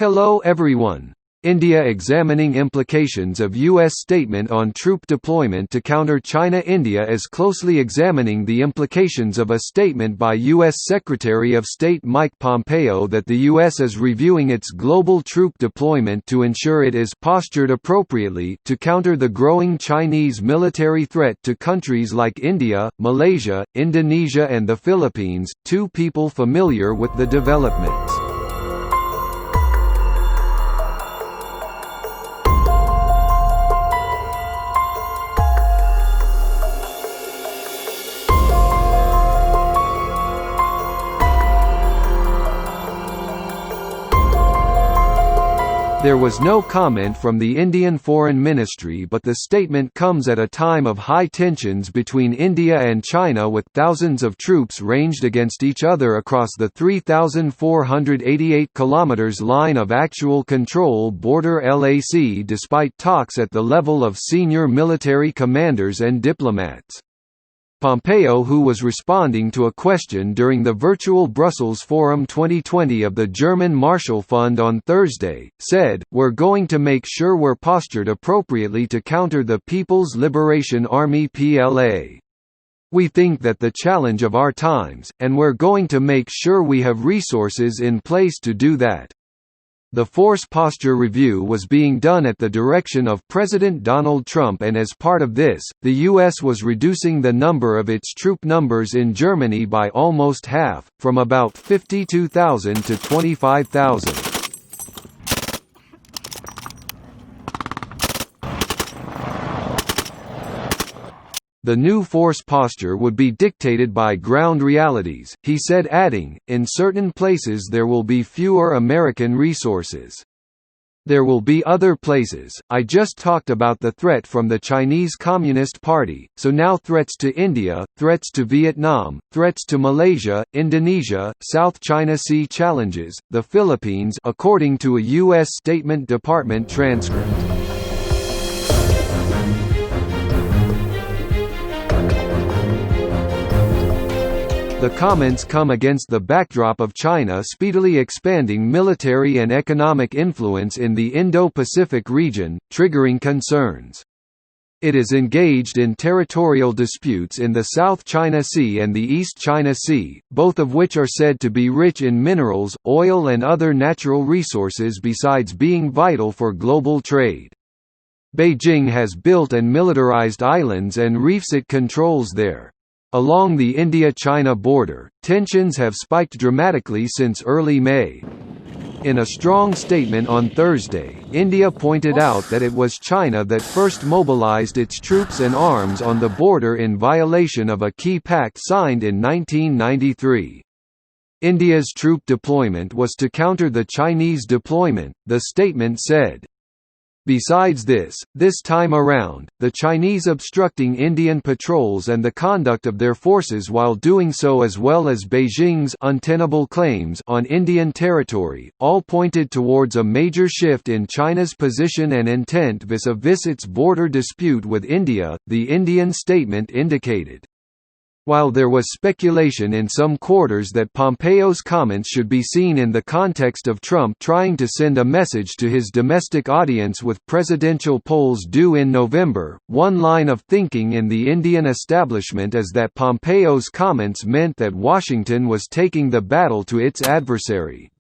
Hello everyone. India examining implications of U.S. statement on troop deployment to counter China. India is closely examining the implications of a statement by U.S. Secretary of State Mike Pompeo that the U.S. is reviewing its global troop deployment to ensure it is postured appropriately to counter the growing Chinese military threat to countries like India, Malaysia, Indonesia and the Philippines. Two people familiar with the developments. There was no comment from the Indian Foreign Ministry, but the statement comes at a time of high tensions between India and China, with thousands of troops ranged against each other across the 3,488 km line of actual control border LAC, despite talks at the level of senior military commanders and diplomats. Pompeo, who was responding to a question during the virtual Brussels Forum 2020 of the German Marshall Fund on Thursday, said, "We're going to make sure we're postured appropriately to counter the People's Liberation Army (PLA). We think that the challenge of our times, and we're going to make sure we have resources in place to do that." The force posture review was being done at the direction of President Donald Trump, and as part of this, the U.S. was reducing the number of its troop numbers in Germany by almost half, from about 52,000 to 25,000. The new force posture would be dictated by ground realities, he said, adding, "In certain places there will be fewer American resources. There will be other places. I just talked about the threat from the Chinese Communist Party, so now threats to India, threats to Vietnam, threats to Malaysia, Indonesia, South China Sea challenges, the Philippines," according to a U.S. State Department transcript. The comments come against the backdrop of China speedily expanding military and economic influence in the Indo-Pacific region, triggering concerns. It is engaged in territorial disputes in the South China Sea and the East China Sea, both of which are said to be rich in minerals, oil and other natural resources besides being vital for global trade. Beijing has built and militarized islands and reefs it controls there. Along the India-China border, tensions have spiked dramatically since early May. In a strong statement on Thursday, India pointed out that it was China that first mobilized its troops and arms on the border in violation of a key pact signed in 1993. India's troop deployment was to counter the Chinese deployment, the statement said. Besides this time around, the Chinese obstructing Indian patrols and the conduct of their forces while doing so, as well as Beijing's untenable claims on Indian territory, all pointed towards a major shift in China's position and intent vis-a-vis its border dispute with India, the Indian statement indicated. While there was speculation in some quarters that Pompeo's comments should be seen in the context of Trump trying to send a message to his domestic audience with presidential polls due in November, one line of thinking in the Indian establishment is that Pompeo's comments meant that Washington was taking the battle to its adversary.